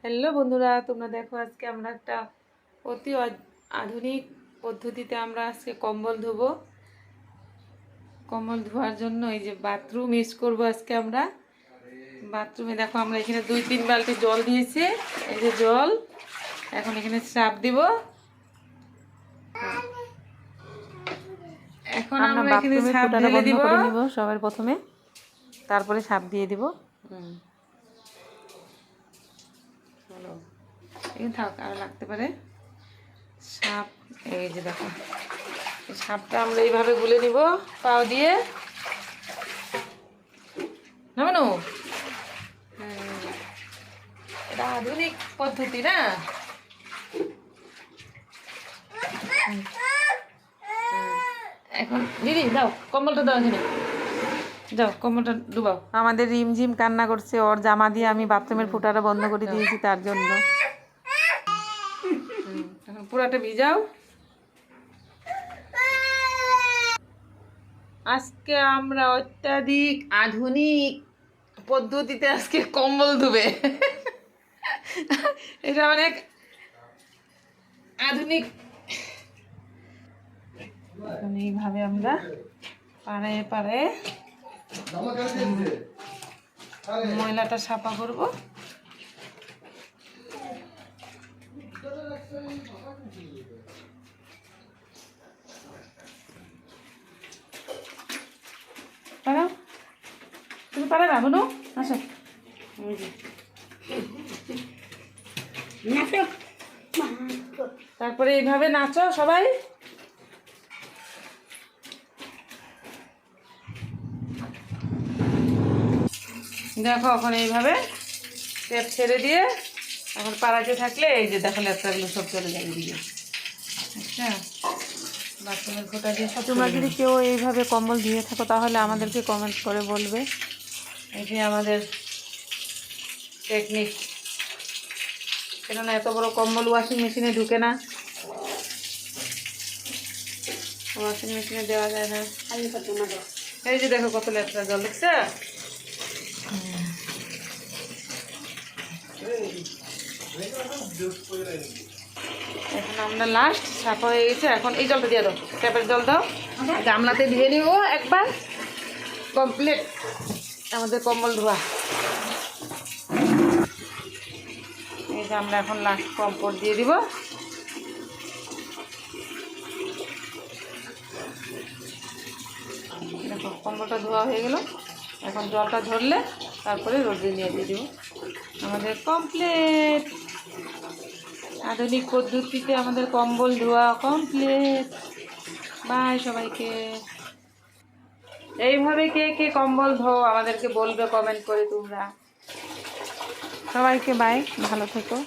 Hello বন্ধুরা, তোমরা দেখো আজকে আমরা একটা অতি আধুনিক পদ্ধতিতে আমরা আজকে কম্বল ধোবো। কম্বল ধোয়ার জন্য এই যে বাথরুম ইউজ করবো আজকে আমরা। বাথরুমে দেখো আমরা এখানে 2-3 বালতি জল দিয়েছি। এই যে জল, এখন এখানে সার্ফ দিব। এখন আমরা এখানে সার্ফ ঢেলে দিব সবার প্রথমে, তারপরে সার্ফ দিয়ে দিব। এখানে থাক, আরো লাগতে পারে সাপ। এই যে দেখো, সাপটা আমরা এইভাবে গুলে নিব পাও দিয়ে। নামানো, এটা আধুনিক পদ্ধতি না? এখন দিদি দাও কম্বলটা, দাও এখানে, যাও কম্বলটা ডুবাও। আমাদের রিমঝিম কান্না করছে, ওর জামা দিয়ে আমি বাথরুমের ফুটাটা বন্ধ করে দিয়েছি তার জন্য। এখন পুরাটা ভিজাও। আজকে আমরা অত্যাধিক আধুনিক পদ্ধতিতে আজকে কম্বল ধুবে। এটা অনেক আধুনিক। এইভাবে আমরা পাড়ে পাড়ে ময়লাটা সাফা করব। পারাও, তুমি পারে না বনু, আসো। তারপরে এইভাবে নাচো সবাই। দেখো এখন এইভাবে টেপ ছেড়ে দিয়ে এখন পাড়াতে থাকলে এই যে দেখো লেপটাগুলো সব চলে যাবে দিয়ে। আচ্ছা, বাথরুমের ফোঁটা দিয়ে সব। তোমরা যদি কেউ এইভাবে কম্বল দিয়ে থাকো তাহলে আমাদেরকে কমেন্ট করে বলবে। এই যে আমাদের টেকনিক, কেননা এত বড় কম্বল ওয়াশিং মেশিনে ঢুকে না, ওয়াশিং মেশিনে দেওয়া যায় না। এই যে দেখো কত লেপটা জল, দেখছো? এখন আমরা লাস্ট সাফা হয়ে গেছে। এখন এই জলটা দিয়ে দাও, ট্যাপের জল দাও, গামলাতে ধুয়ে নিব একবার। কমপ্লিট আমাদের কম্বল ধোয়া। এই যে আমরা এখন লাস্ট কম্পোর্ট দিয়ে দিব। দেখো কম্বলটা ধোয়া হয়ে গেল। এখন জলটা ধরলে তারপরে রোদে নিয়ে দিয়ে দিব। আমাদের কমপ্লিট আধুনিক পদ্ধতিতে আমাদের কম্বল ধোয়া কমপ্লিট। বাই সবাইকে। এইভাবে কে কে কম্বল ধো আমাদেরকে বলবে কমেন্ট করে তোমরা। সবাইকে বাই, ভালো থেকো।